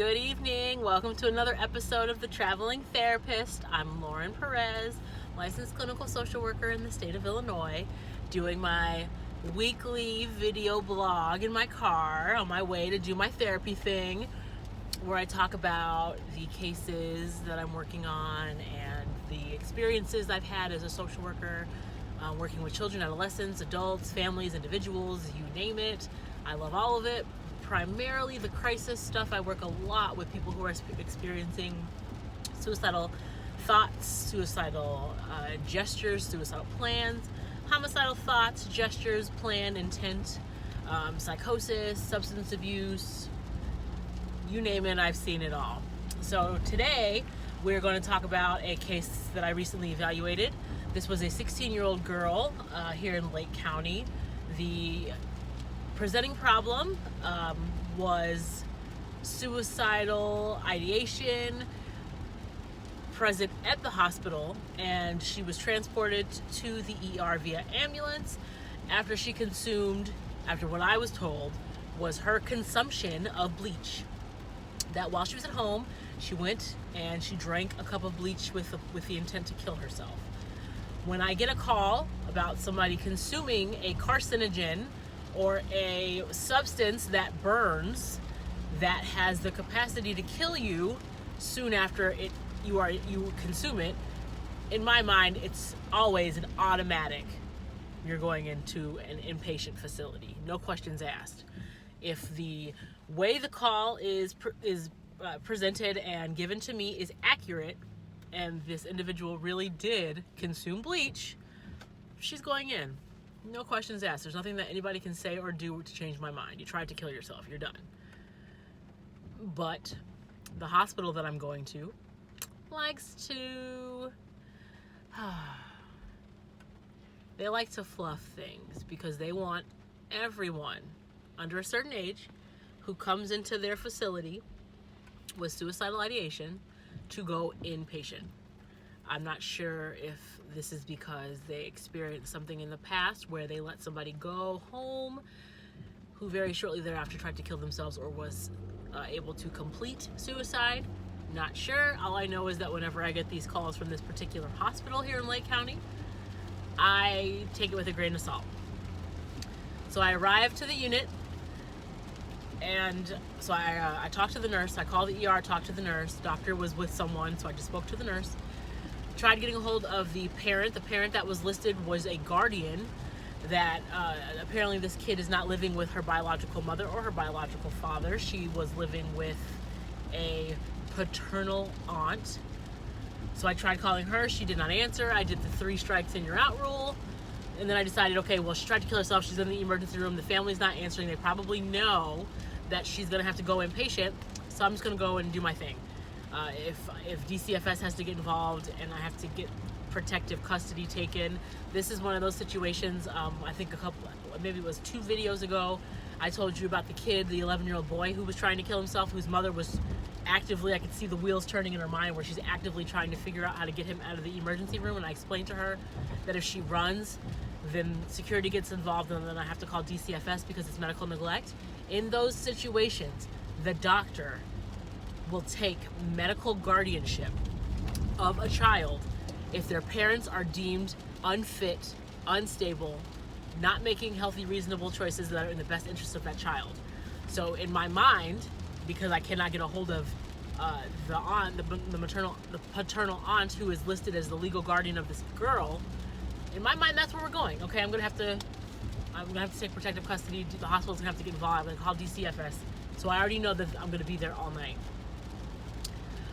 Good evening. Welcome to another episode of The Traveling Therapist. I'm Lauren Perez, licensed clinical social worker in the state of Illinois, doing my weekly video blog in my car on my way to do my therapy thing, where I talk about the cases that I'm working on and the experiences I've had as a social worker, working with children, adolescents, adults, families, individuals, you name it. I love all of it. Primarily the crisis stuff. I work a lot with people who are experiencing suicidal thoughts, suicidal gestures, suicidal plans, homicidal thoughts, gestures, plan, intent, psychosis, substance abuse, you name it, I've seen it all. So today we're going to talk about a case that I recently evaluated. This was a 16-year-old girl here in Lake County. The presenting problem was suicidal ideation present at the hospital, and she was transported to the ER via ambulance after she consumed, after what I was told was her consumption of bleach. That while she was at home, she went and she drank a cup of bleach with the intent to kill herself. When I get a call about somebody consuming a carcinogen or a substance that burns that has the capacity to kill you soon after you consume it, in my mind it's always an automatic. You're going into an inpatient facility, no questions asked. If the way the call is presented and given to me is accurate, and this individual really did consume bleach, she's going in. No questions asked. There's nothing that anybody can say or do to change my mind. You tried to kill yourself. You're done. But the hospital that I'm going to likes to... they like to fluff things because they want everyone under a certain age who comes into their facility with suicidal ideation to go inpatient. I'm not sure if this is because they experienced something in the past where they let somebody go home who very shortly thereafter tried to kill themselves or was able to complete suicide. Not sure. All I know is that whenever I get these calls from this particular hospital here in Lake County, I take it with a grain of salt. So I arrived to the unit, and so I talked to the nurse. I called the ER, talked to the nurse. Doctor was with someone, so I just spoke to the nurse. Tried getting a hold of the parent. The parent that was listed was a guardian that apparently this kid is not living with her biological mother or her biological father. She was living with a paternal aunt. So I tried calling her. She did not answer. I did the 3 strikes and you're out rule. And then I decided, okay, well, she tried to kill herself. She's in the emergency room. The family's not answering. They probably know that she's going to have to go inpatient. So I'm just going to go and do my thing. If DCFS has to get involved and I have to get protective custody taken, this is one of those situations. I think maybe it was 2 videos ago, I told you about the kid, the 11-year-old boy who was trying to kill himself, whose mother was actively, I could see the wheels turning in her mind where she's actively trying to figure out how to get him out of the emergency room. And I explained to her that if she runs, then security gets involved and then I have to call DCFS because it's medical neglect. In those situations, the doctor will take medical guardianship of a child if their parents are deemed unfit, unstable, not making healthy, reasonable choices that are in the best interest of that child. So in my mind, because I cannot get a hold of the paternal aunt who is listed as the legal guardian of this girl, in my mind that's where we're going. Okay, I'm gonna have to take protective custody. The hospital's gonna have to get involved. I'm gonna call DCFS. So I already know that I'm gonna be there all night.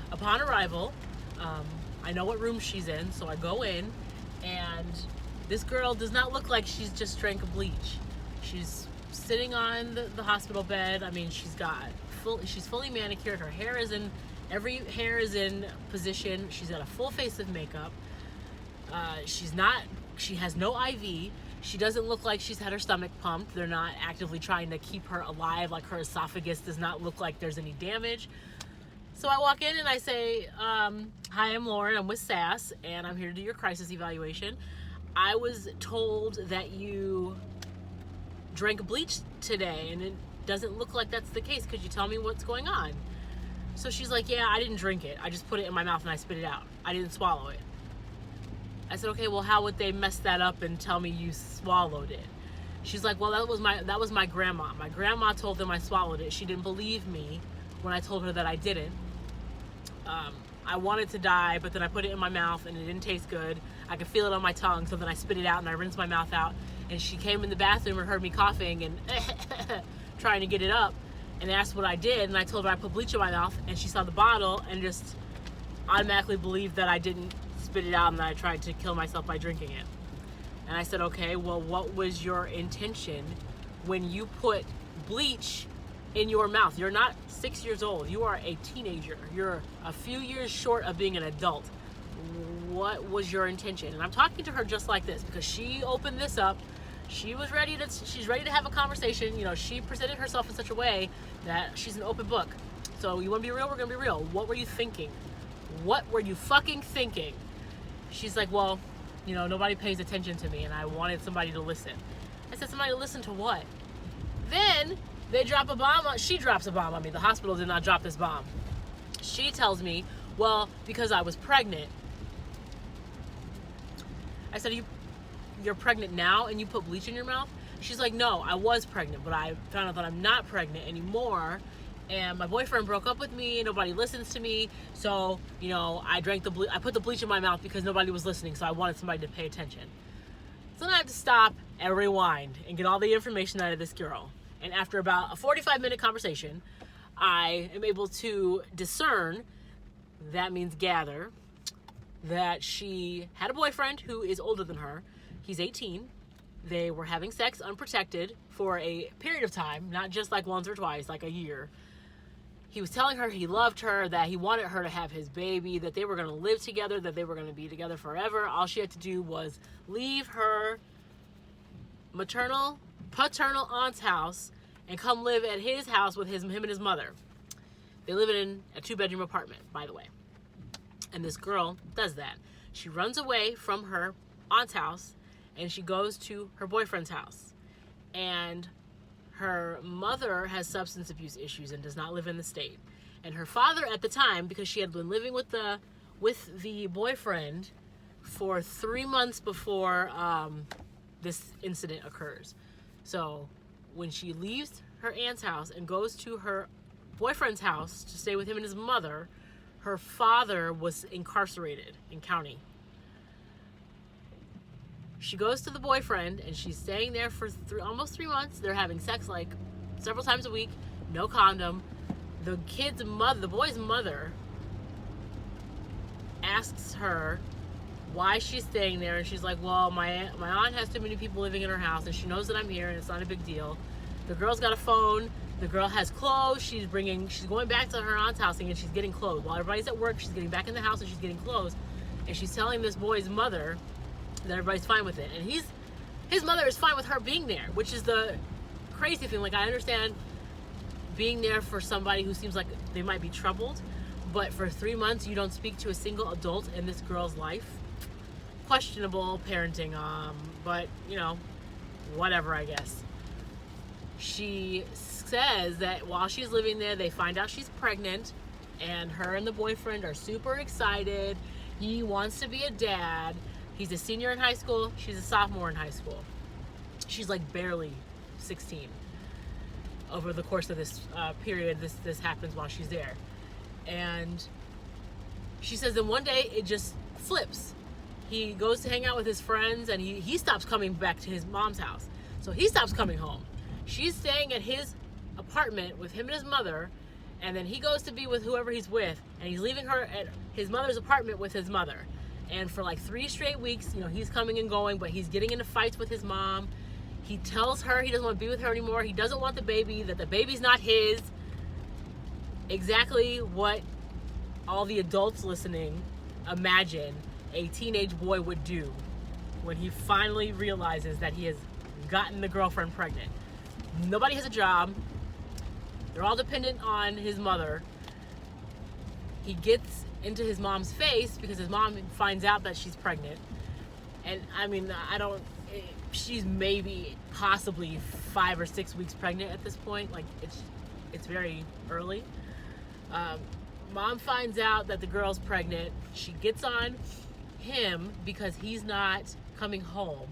Upon arrival, I know what room she's in, so I go in, and this girl does not look like she's just drank a bleach. She's sitting on the hospital bed. I mean, she's fully manicured. Her hair is in, every hair is in position. She's got a full face of makeup. She has no IV. She doesn't look like she's had her stomach pumped. They're not actively trying to keep her alive. Like, her esophagus does not look like there's any damage. So I walk in and I say, hi, I'm Lauren, I'm with SAS, and I'm here to do your crisis evaluation. I was told that you drank bleach today, and it doesn't look like that's the case. Could you tell me what's going on? So she's like, yeah, I didn't drink it. I just put it in my mouth and I spit it out. I didn't swallow it. I said, okay, well, how would they mess that up and tell me you swallowed it? She's like, well, that was my grandma. My grandma told them I swallowed it. She didn't believe me when I told her that I didn't. I wanted to die, but then I put it in my mouth and it didn't taste good. I could feel it on my tongue, so then I spit it out and I rinsed my mouth out. And she came in the bathroom and heard me coughing and trying to get it up and asked what I did. And I told her I put bleach in my mouth, and she saw the bottle and just automatically believed that I didn't spit it out and that I tried to kill myself by drinking it. And I said, okay, well, what was your intention when you put bleach in your mouth? You're not 6 years old. You are a teenager. You're a few years short of being an adult. What was your intention? And I'm talking to her just like this because she opened this up. She's ready to have a conversation. You know, she presented herself in such a way that she's an open book. So you want to be real? We're going to be real. What were you thinking? What were you fucking thinking? She's like, well, you know, nobody pays attention to me and I wanted somebody to listen. I said, somebody to listen to what? Then they drop a bomb. She drops a bomb on me. The hospital did not drop this bomb. She tells me, well, because I was pregnant. I said, you're pregnant now and you put bleach in your mouth? She's like, no, I was pregnant, but I found out that I'm not pregnant anymore. And my boyfriend broke up with me. Nobody listens to me. So, you know, I put the bleach in my mouth because nobody was listening. So I wanted somebody to pay attention. So then I have to stop and rewind and get all the information out of this girl. And after about a 45-minute conversation, I am able to discern, that means gather, that she had a boyfriend who is older than her. He's 18. They were having sex unprotected for a period of time, not just like once or twice, like a year. He was telling her he loved her, that he wanted her to have his baby, that they were going to live together, that they were going to be together forever. All she had to do was leave her paternal aunt's house and come live at his house with him and his mother. They live in a 2-bedroom apartment, by the way. And this girl does that. She runs away from her aunt's house and she goes to her boyfriend's house. And her mother has substance abuse issues and does not live in the state. And her father at the time, because she had been living with the boyfriend for 3 months before this incident occurs. So when she leaves her aunt's house and goes to her boyfriend's house to stay with him and his mother, her father was incarcerated in county. She goes to the boyfriend and she's staying there for almost 3 months. They're having sex like several times a week, no condom. The boy's mother asks her why she's staying there, and she's like, well, my aunt has too many people living in her house and she knows that I'm here and it's not a big deal. The girl's got a phone. The girl has clothes. She's going back to her aunt's house and she's getting clothes. While everybody's at work, she's getting back in the house and she's getting clothes. And she's telling this boy's mother that everybody's fine with it. And his mother is fine with her being there, which is the crazy thing. Like, I understand being there for somebody who seems like they might be troubled, but for 3 months you don't speak to a single adult in this girl's life. Questionable parenting, but you know, whatever, I guess. She says that while she's living there, they find out she's pregnant, and her and the boyfriend are super excited. He wants to be a dad. He's a senior in high school. She's a sophomore in high school. She's like barely 16. Over the course of this period, this happens while she's there. And she says that one day it just flips. He goes to hang out with his friends and he stops coming back to his mom's house. So he stops coming home. She's staying at his apartment with him and his mother, and then he goes to be with whoever he's with, and he's leaving her at his mother's apartment with his mother. And for like 3 straight weeks, you know, he's coming and going, but he's getting into fights with his mom. He tells her he doesn't want to be with her anymore. He doesn't want the baby, that the baby's not his. Exactly what all the adults listening imagine a teenage boy would do when he finally realizes that he has gotten the girlfriend pregnant. Nobody has a job. They're all dependent on his mother. He gets into his mom's face because his mom finds out that she's pregnant. And I mean, she's maybe possibly 5 or 6 weeks pregnant at this point. Like, it's very early. Mom finds out that the girl's pregnant. She gets on him because he's not coming home.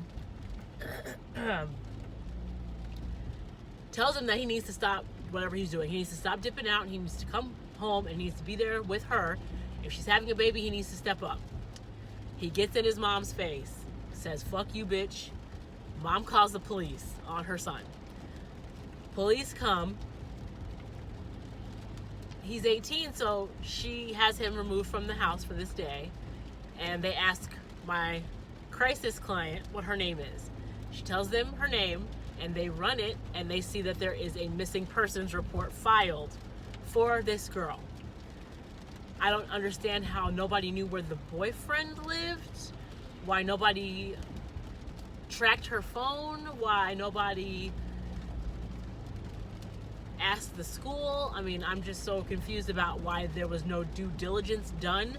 Tells him that he needs to stop whatever he's doing. He needs to stop dipping out and he needs to come home and needs to be there with her. If she's having a baby, he needs to step up. He gets in his mom's face, says, "Fuck you, bitch." Mom calls the police on her son. Police come. He's 18, so she has him removed from the house for this day. And they ask my crisis client what her name is. She tells them her name, and they run it, and they see that there is a missing persons report filed for this girl. I don't understand how nobody knew where the boyfriend lived, why nobody tracked her phone, why nobody asked the school. I mean, I'm just so confused about why there was no due diligence done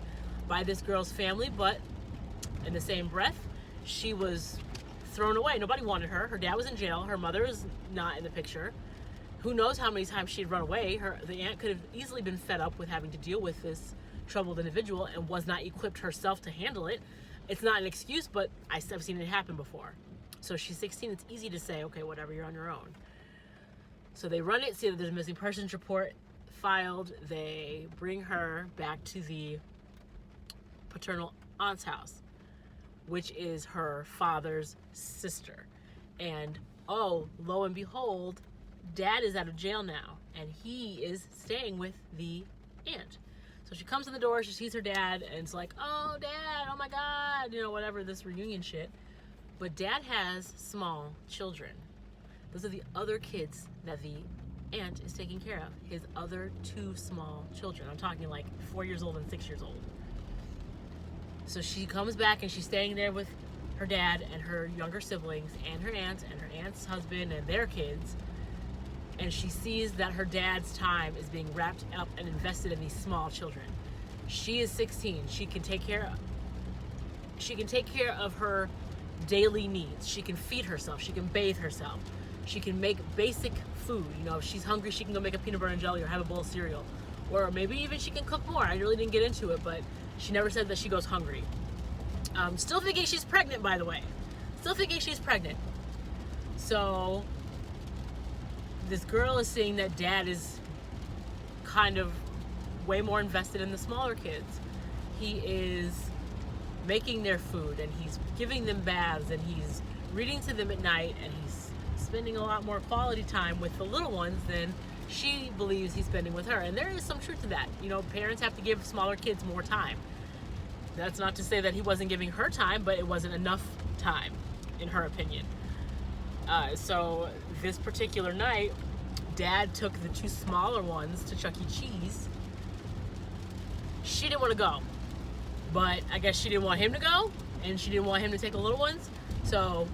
by this girl's family, but in the same breath, she was thrown away. Nobody wanted her. Her dad was in jail. Her mother is not in the picture. Who knows how many times she'd run away. The aunt could have easily been fed up with having to deal with this troubled individual and was not equipped herself to handle it. It's not an excuse, but I've seen it happen before. So she's 16. It's easy to say, okay, whatever, you're on your own. So they run it, see that there's a missing persons report filed. They bring her back to the paternal aunt's house, which is her father's sister. And oh, lo and behold, dad is out of jail now, and he is staying with the aunt. So she comes in the door, she sees her dad, and it's like, "Oh, Dad, oh my God," whatever, this reunion shit. But Dad has small children. Those are the other kids that the aunt is taking care of. His other two small children. I'm talking like 4 years old and 6 years old. So she comes back and she's staying there with her dad and her younger siblings and her aunt's husband and their kids. And she sees that her dad's time is being wrapped up and invested in these small children. She is 16. She can take care of her daily needs. She can feed herself. She can bathe herself. She can make basic food. If she's hungry, she can go make a peanut butter and jelly or have a bowl of cereal. Or maybe even she can cook more. I really didn't get into it, but she never said that she goes hungry. Still thinking she's pregnant, by the way. Still thinking she's pregnant. So this girl is seeing that dad is kind of way more invested in the smaller kids. He is making their food, and he's giving them baths, and he's reading to them at night, and he's spending a lot more quality time with the little ones than she believes he's spending with her. And there is some truth to that. Parents have to give smaller kids more time. That's not to say that he wasn't giving her time, but it wasn't enough time, in her opinion. So this particular night, Dad took the two smaller ones to Chuck E. Cheese. She didn't want to go, but I guess she didn't want him to go, and she didn't want him to take the little ones. So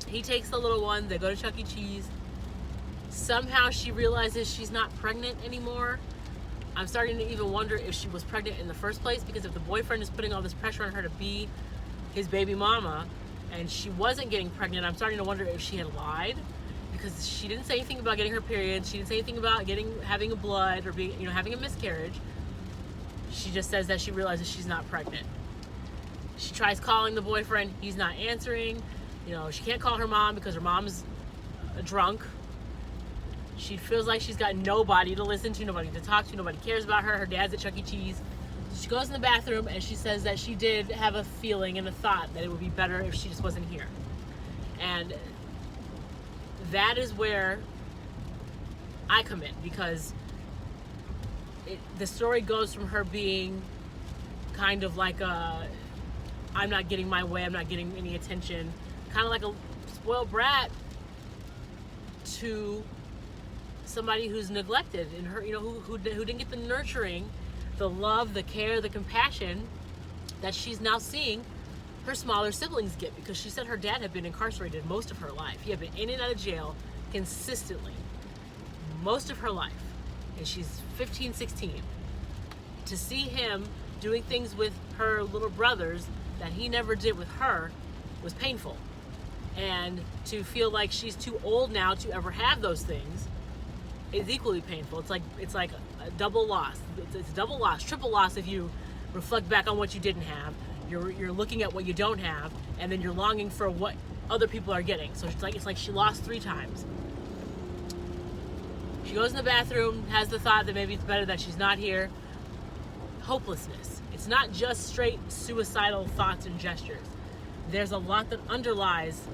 he takes the little ones. They go to Chuck E. Cheese. Somehow she realizes she's not pregnant anymore. I'm starting to even wonder if she was pregnant in the first place, because if the boyfriend is putting all this pressure on her to be his baby mama and she wasn't getting pregnant, I'm starting to wonder if she had lied, because she didn't say anything about getting her period. She didn't say anything about having a blood or being, having a miscarriage. She just says that she realizes she's not pregnant. She tries calling the boyfriend. He's not answering. She can't call her mom because her mom's drunk. She feels like she's got nobody to listen to, nobody to talk to, nobody cares about her. Her dad's at Chuck E. Cheese. She goes in the bathroom and she says that she did have a feeling and a thought that it would be better if she just wasn't here. And that is where I come in, because the story goes from her being kind of like I'm not getting my way, I'm not getting any attention, kind of like a spoiled brat, to somebody who's neglected in her, who didn't get the nurturing, the love, the care, the compassion that she's now seeing her smaller siblings get, because she said her dad had been incarcerated most of her life. He had been in and out of jail consistently most of her life, and she's 15, 16. To see him doing things with her little brothers that he never did with her was painful. And to feel like she's too old now to ever have those things is equally painful. It's like a double loss. It's a double loss, triple loss if you reflect back on what you didn't have. You're looking at what you don't have, and then you're longing for what other people are getting. So it's like she lost 3 times. She goes in the bathroom, has the thought that maybe it's better that she's not here. Hopelessness. It's not just straight suicidal thoughts and gestures. There's a lot that underlies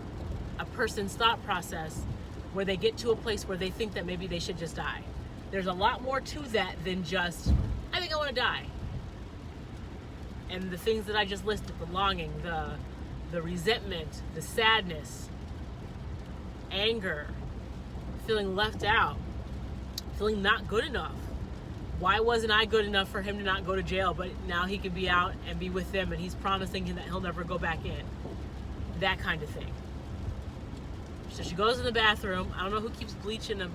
a person's thought process where they get to a place where they think that maybe they should just die. There's a lot more to that than just, I think I want to die. And the things that I just listed, the longing, the resentment, the sadness, anger, feeling left out, feeling not good enough. Why wasn't I good enough for him to not go to jail, but now he can be out and be with them, and he's promising him that he'll never go back in? That kind of thing. So she goes in the bathroom. I don't know who keeps bleach in a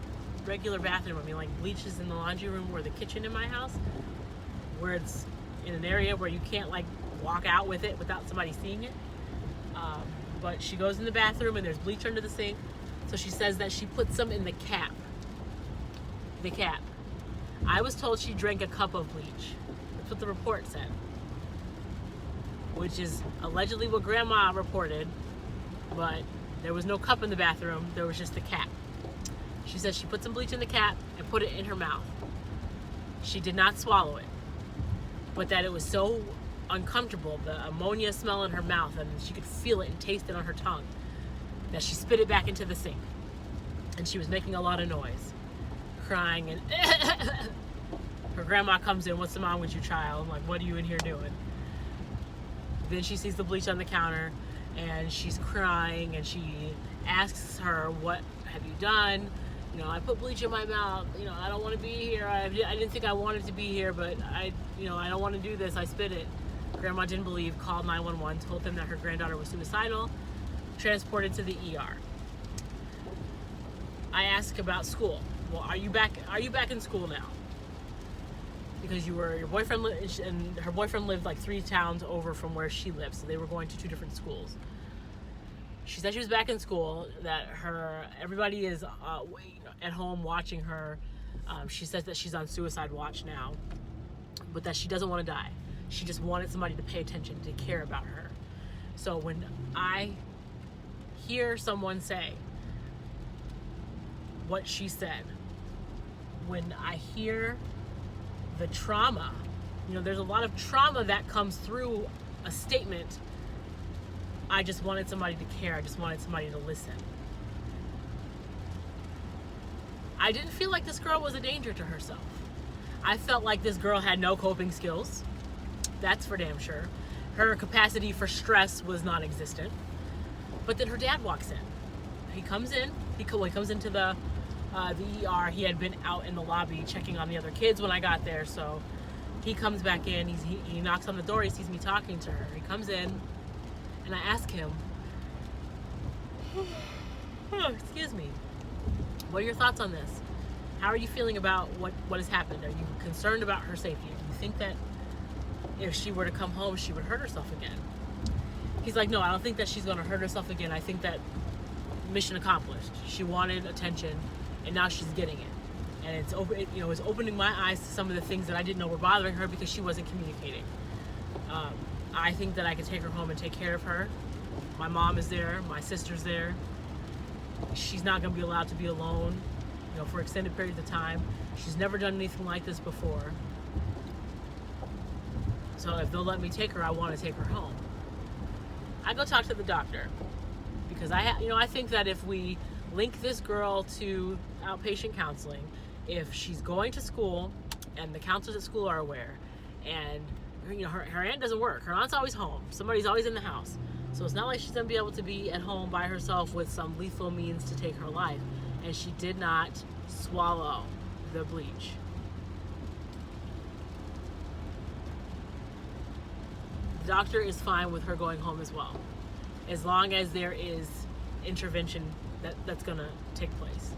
regular bathroom. I mean, like, bleach is in the laundry room or the kitchen in my house, where it's in an area where you can't, like, walk out with it without somebody seeing it. But she goes in the bathroom and there's bleach under the sink. So she says that she puts some in the cap. The cap. I was told she drank a cup of bleach. That's what the report said. Which is allegedly what Grandma reported, but there was no cup in the bathroom. There was just the cap. She says she put some bleach in the cap and put it in her mouth. She did not swallow it, but that it was so uncomfortable, the ammonia smell in her mouth, and she could feel it and taste it on her tongue, that she spit it back into the sink. And she was making a lot of noise, crying, and her grandma comes in, "What's the matter with you, child?" I'm like, "What are you in here doing?" Then she sees the bleach on the counter, and she's crying, and she asks her, "What have you done?" You know, "I put bleach in my mouth. You know, I don't want to be here. I didn't think I wanted to be here, but I don't want to do this. I spit it." Grandma didn't believe, called 911, told them that her granddaughter was suicidal, transported to the ER. I asked about school. Well, are you back in school now? Because your boyfriend and her boyfriend lived like 3 towns over from where she lived, so they were going to 2 different schools. She said she was back in school, that everybody is at home watching her. She says that she's on suicide watch now, but that she doesn't want to die. She just wanted somebody to pay attention, to care about her. So when I hear someone say what she said, when I hear the trauma, there's a lot of trauma that comes through a statement. I just wanted somebody to care. I just wanted somebody to listen. I didn't feel like this girl was a danger to herself. I felt like this girl had no coping skills. That's for damn sure. Her capacity for stress was non-existent. But then her dad walks in. He comes in. He comes into the ER. He had been out in the lobby checking on the other kids when I got there. So he comes back in. He knocks on the door. He sees me talking to her. He comes in, and I ask him, excuse me, what are your thoughts on this? How are you feeling about what has happened? Are you concerned about her safety? Do you think that if she were to come home, she would hurt herself again? He's like, "No, I don't think that she's going to hurt herself again. I think that mission accomplished. She wanted attention, and now she's getting it. And it's opening my eyes to some of the things that I didn't know were bothering her because she wasn't communicating. I think that I could take her home and take care of her. My mom is there. My sister's there. She's not going to be allowed to be alone, for extended periods of time. She's never done anything like this before. So if they'll let me take her, I want to take her home." I go talk to the doctor, because I think that if we link this girl to outpatient counseling, if she's going to school and the counselors at school are aware, and her aunt doesn't work, her aunt's always home, somebody's always in the house, so it's not like she's going to be able to be at home by herself with some lethal means to take her life. And she did not swallow the bleach. The doctor is fine with her going home as well, as long as there is intervention that's going to take place.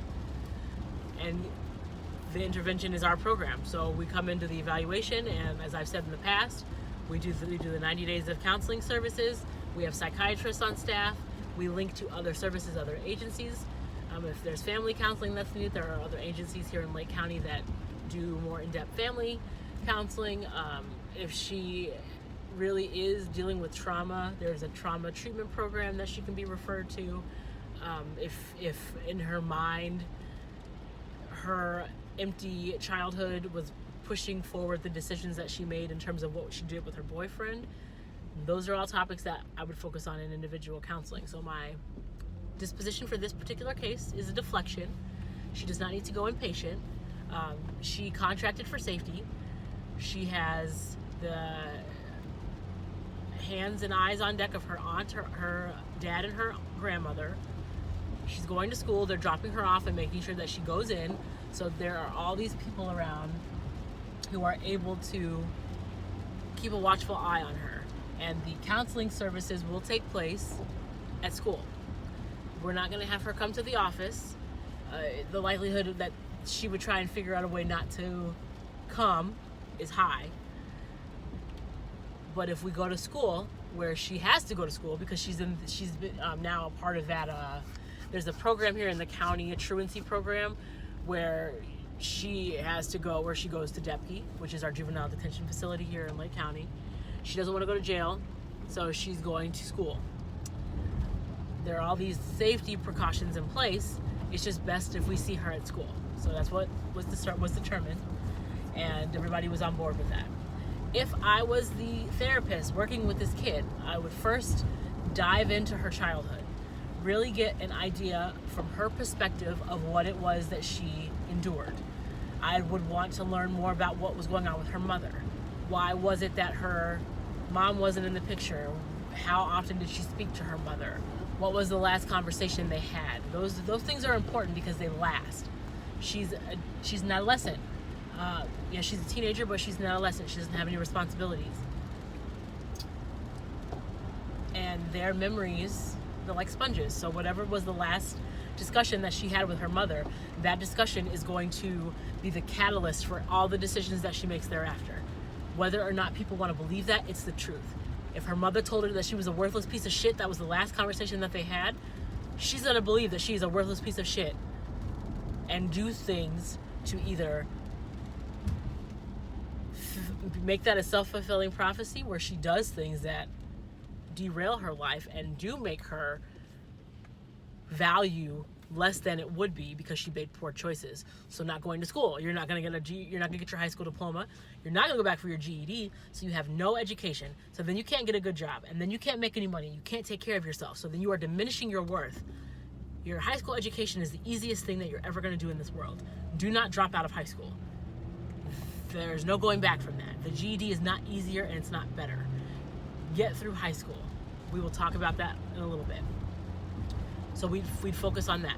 And the intervention is our program. So we come into the evaluation, and as I've said in the past, we do the 90 days of counseling services. We have psychiatrists on staff. We link to other services, other agencies. If there's family counseling that's needed, there are other agencies here in Lake County that do more in-depth family counseling. If she really is dealing with trauma, there's a trauma treatment program that she can be referred to. If in her mind her empty childhood was pushing forward the decisions that she made in terms of what she did with her boyfriend, those are all topics that I would focus on in individual counseling. So my disposition for this particular case is a deflection. She does not need to go inpatient. She contracted for safety. She has the hands and eyes on deck of her aunt, her dad, and her grandmother. She's going to school. They're dropping her off and making sure that she goes in. So there are all these people around who are able to keep a watchful eye on her. And the counseling services will take place at school. We're not going to have her come to the office. The likelihood that she would try and figure out a way not to come is high. But if we go to school, where she has to go to school because she's been now a part of that. There's a program here in the county, a truancy program, where she has to go, where she goes to DEPKI, which is our juvenile detention facility here in Lake County. She doesn't want to go to jail, so she's going to school. There are all these safety precautions in place. It's just best if we see her at school. So that's what was determined, and everybody was on board with that. If I was the therapist working with this kid, I would first dive into her childhood, really get an idea from her perspective of what it was that she endured. I would want to learn more about what was going on with her mother. Why was it that her mom wasn't in the picture? How often did she speak to her mother? What was the last conversation they had? Those things are important because they last. She's an adolescent. She's a teenager, but she's an adolescent. She doesn't have any responsibilities. And their memories, they're like sponges. So whatever was the last discussion that she had with her mother, that discussion is going to be the catalyst for all the decisions that she makes thereafter. Whether or not people want to believe that, it's the truth. If her mother told her that she was a worthless piece of shit, that was the last conversation that they had, she's going to believe that she's a worthless piece of shit and do things to either make that a self-fulfilling prophecy where she does things that derail her life and do make her value less than it would be because she made poor choices. So not going to school, you're not going to get your high school diploma, you're not going to go back for your GED, so you have no education, so then you can't get a good job, and then you can't make any money, you can't take care of yourself, so then you are diminishing your worth. Your high school education is the easiest thing that you're ever going to do in this world. Do not drop out of high school. There's no going back from that. The GED is not easier and it's not better. Get through high school. We will talk about that in a little bit. So we'd focus on that.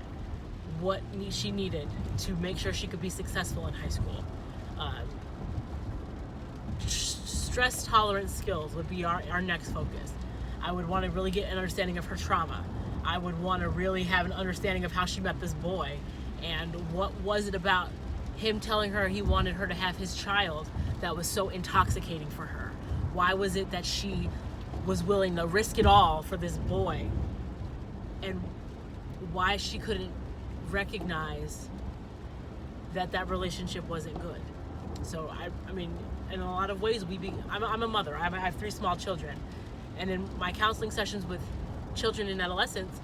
What she needed to make sure she could be successful in high school. Stress tolerance skills would be our next focus. I would want to really get an understanding of her trauma. I would want to really have an understanding of how she met this boy and what was it about him telling her he wanted her to have his child that was so intoxicating for her. Why was it that she was willing to risk it all for this boy, and why she couldn't recognize that relationship wasn't good. So I mean, in a lot of ways, I'm a mother. I have 3 small children, and in my counseling sessions with children and adolescents,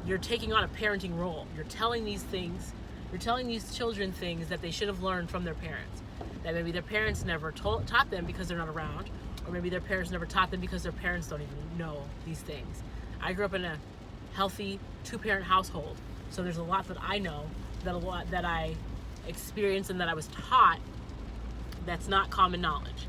you're taking on a parenting role. You're telling these children things that they should have learned from their parents, that maybe their parents never taught them because they're not around, or maybe their parents never taught them because their parents don't even know these things. I grew up in a healthy 2-parent household, so there's a lot that I know, that I experienced and that I was taught that's not common knowledge.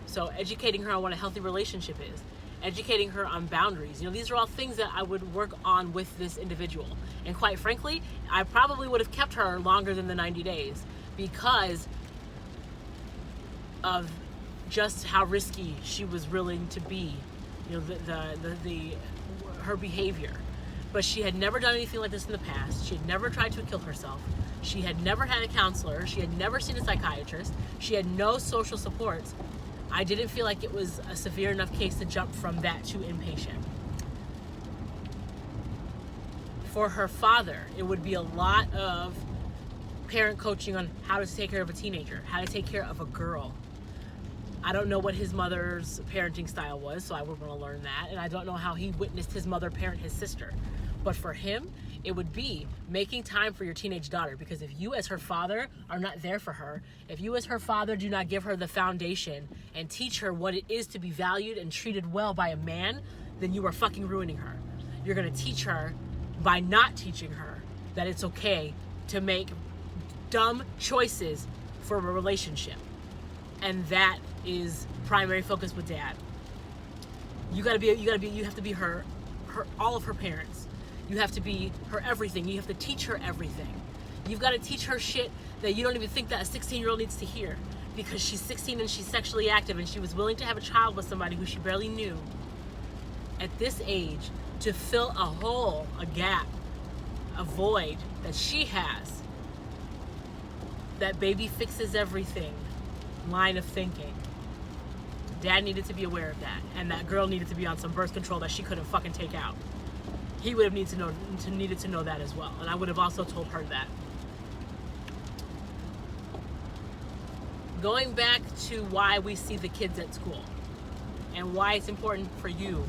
So educating her on what a healthy relationship is, educating her on boundaries. These are all things that I would work on with this individual. And quite frankly, I probably would have kept her longer than the 90 days because of just how risky she was willing to be, her behavior. But she had never done anything like this in the past. She had never tried to kill herself. She had never had a counselor. She had never seen a psychiatrist. She had no social supports. I didn't feel like it was a severe enough case to jump from that to inpatient. For her father, it would be a lot of parent coaching on how to take care of a teenager, how to take care of a girl. I don't know what his mother's parenting style was, so I would want to learn that. And I don't know how he witnessed his mother parent his sister. But for him, it would be making time for your teenage daughter, because if you as her father are not there for her, if you as her father do not give her the foundation and teach her what it is to be valued and treated well by a man, then you are fucking ruining her. You're going to teach her by not teaching her that it's okay to make dumb choices for a relationship. And that is primary focus with dad. You have to be her all of her parents. You have to be her everything. You have to teach her everything. You've got to teach her shit that you don't even think that a 16-year-old needs to hear, because she's 16 and she's sexually active and she was willing to have a child with somebody who she barely knew at this age to fill a hole, a gap, a void that she has. That baby fixes everything line of thinking. Dad needed to be aware of that, and that girl needed to be on some birth control that she couldn't fucking take out. He would have needed to know that as well, and I would have also told her that. Going back to why we see the kids at school and why it's important for you,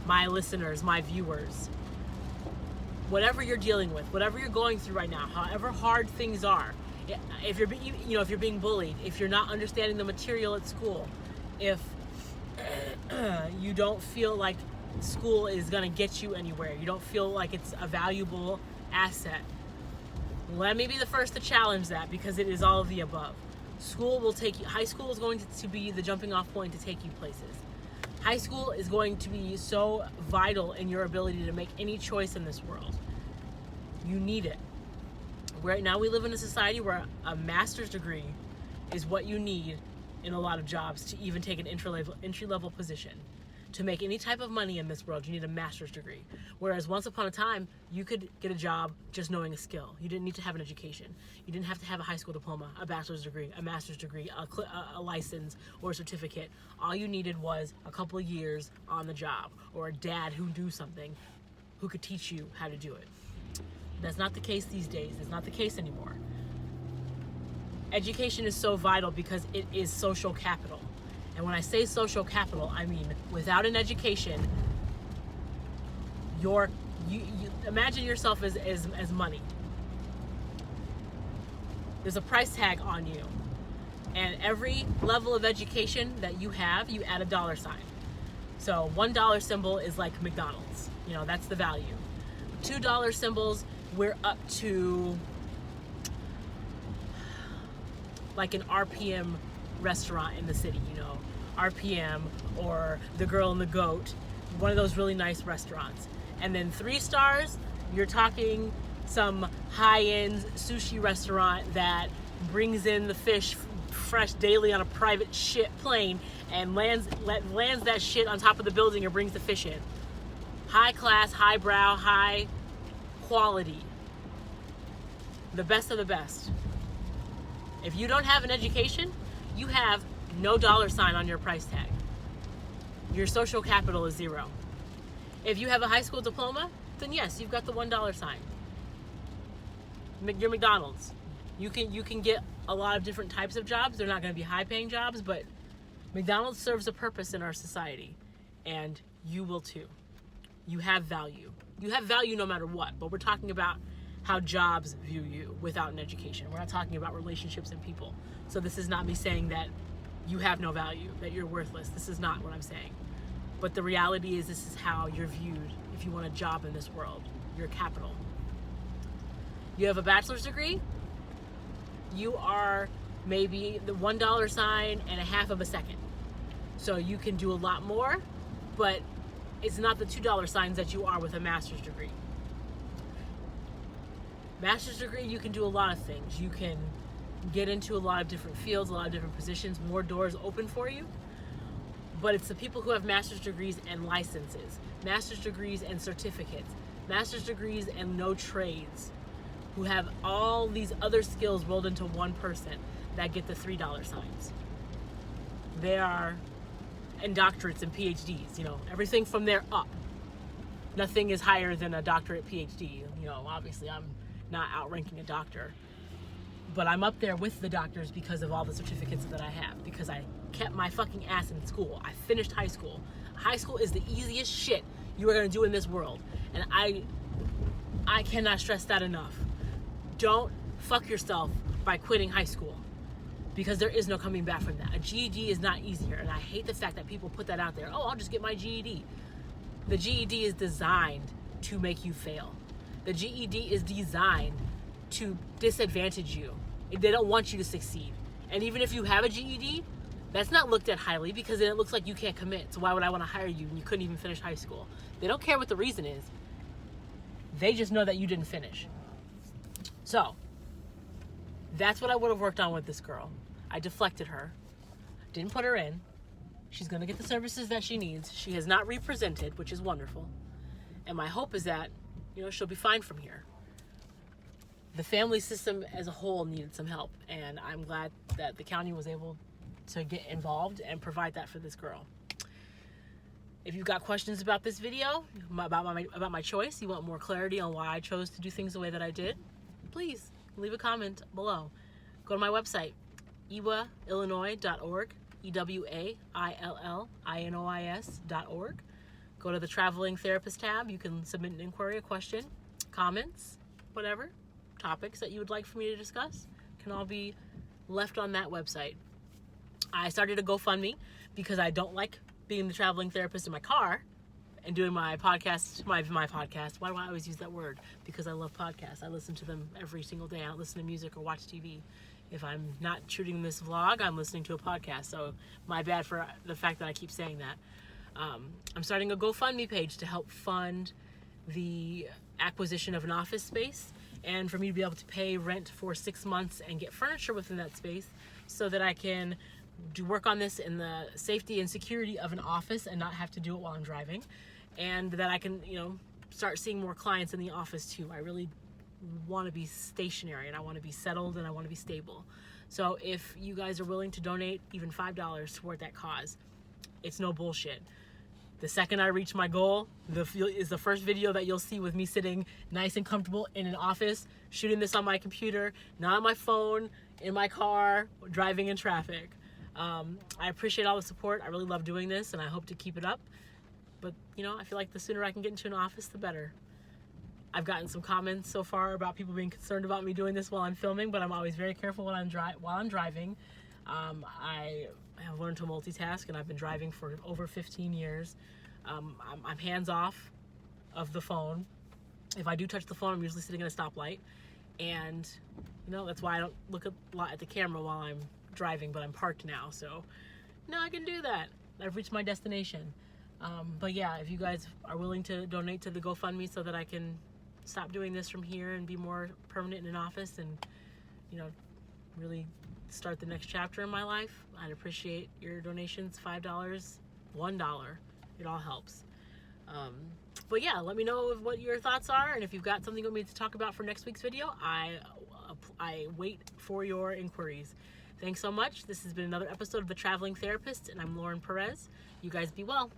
my listeners, my viewers, whatever you're dealing with, whatever you're going through right now, however hard things are, if you're being bullied, if you're not understanding the material at school, if you don't feel like school is going to get you anywhere, you don't feel like it's a valuable asset, let me be the first to challenge that, because it is all of the above. School will take you, high school is going to be the jumping off point to take you places. High school is going to be so vital in your ability to make any choice in this world. You need it. Right now we live in a society where a master's degree is what you need in a lot of jobs to even take an entry-level position. To make any type of money in this world, you need a master's degree. Whereas once upon a time, you could get a job just knowing a skill. You didn't need to have an education. You didn't have to have a high school diploma, a bachelor's degree, a master's degree, a license, or a certificate. All you needed was a couple of years on the job, or a dad who knew something, who could teach you how to do it. That's not the case these days. It's not the case anymore. Education is so vital because it is social capital. And when I say social capital, I mean without an education, you imagine yourself as money. There's a price tag on you. And every level of education that you have, you add a dollar sign. So $1 symbol is like McDonald's. That's the value. $2 symbols, we're up to like an RPM restaurant in the city, RPM or the Girl and the Goat, one of those really nice restaurants. And then 3 stars, you're talking some high-end sushi restaurant that brings in the fish fresh daily on a private plane and lands that shit on top of the building or brings the fish in. High class, high brow, high quality. The best of the best. If you don't have an education, you have no dollar sign on your price tag. Your social capital is 0. If you have a high school diploma, then yes, you've got the $1 sign. Your McDonald's. You can get a lot of different types of jobs. They're not going to be high-paying jobs, but McDonald's serves a purpose in our society, and you will too. You have value. You have value no matter what, but we're talking about how jobs view you without an education. We're not talking about relationships and people. So this is not me saying that you have no value, that you're worthless. This is not what I'm saying. But the reality is this is how you're viewed if you want a job in this world. You're capital. You have a bachelor's degree, you are maybe the $1 sign and a half of a second. So you can do a lot more, but it's not the $2 signs that you are with a master's degree. Master's degree, you can do a lot of things. You can get into a lot of different fields, a lot of different positions, more doors open for you. But it's the people who have master's degrees and licenses, master's degrees and certificates, master's degrees and no trades, who have all these other skills rolled into one person that get the $3 signs. They are and doctorates and PhDs, everything from there up. Nothing is higher than a doctorate PhD. obviously I'm not outranking a doctor, but I'm up there with the doctors because of all the certificates that I have, because I kept my fucking ass in school. I finished high school. High school is the easiest shit you are going to do in this world. And I cannot stress that enough. Don't fuck yourself by quitting high school, because there is no coming back from that. A GED is not easier, and I hate the fact that people put that out there. Oh, I'll just get my GED. The GED is designed to make you fail. The GED is designed to disadvantage you. They don't want you to succeed. And even if you have a GED, that's not looked at highly, because then it looks like you can't commit. So why would I want to hire you when you couldn't even finish high school? They don't care what the reason is. They just know that you didn't finish. So that's what I would have worked on with this girl. I deflected her, didn't put her in. She's going to get the services that she needs. She has not represented, which is wonderful. And my hope is that, she'll be fine from here. The family system as a whole needed some help, and I'm glad that the county was able to get involved and provide that for this girl. If you've got questions about this video, about my choice, you want more clarity on why I chose to do things the way that I did, please leave a comment below. Go to my website, ewaillinois.org, EWAILLINOIS.org. Go to the Traveling Therapist tab. You can submit an inquiry, a question, comments, whatever, topics that you would like for me to discuss can all be left on that website. I started a GoFundMe because I don't like being the traveling therapist in my car and doing my podcast, my podcast. Why do I always use that word? Because I love podcasts. I listen to them every single day. I don't listen to music or watch TV. If I'm not shooting this vlog, I'm listening to a podcast. So my bad for the fact that I keep saying that. I'm starting a GoFundMe page to help fund the acquisition of an office space, and for me to be able to pay rent for 6 months and get furniture within that space, so that I can work on this in the safety and security of an office and not have to do it while I'm driving, and that I can start seeing more clients in the office too. I really want to be stationary, and I want to be settled, and I want to be stable. So if you guys are willing to donate even $5 toward that cause, it's no bullshit. The second I reach my goal, is the first video that you'll see with me sitting nice and comfortable in an office, shooting this on my computer, not on my phone, in my car, driving in traffic. I appreciate all the support. I really love doing this, and I hope to keep it up. But, I feel like the sooner I can get into an office, the better. I've gotten some comments so far about people being concerned about me doing this while I'm filming, but I'm always very careful while I'm driving. I have learned to multitask, and I've been driving for over 15 years. I'm hands off of the phone. If I do touch the phone, I'm usually sitting at a stoplight, and that's why I don't look a lot at the camera while I'm driving, but I'm parked now, so now I can do that. I've reached my destination. But yeah, if you guys are willing to donate to the GoFundMe so that I can stop doing this from here and be more permanent in an office and really start the next chapter in my life, I'd appreciate your donations. $5, $1, it all helps. But yeah, let me know what your thoughts are, and if you've got something you want me to talk about for next week's video, I wait for your inquiries. Thanks so much. This has been another episode of The Traveling Therapist, and I'm Lauren Perez. You guys be well.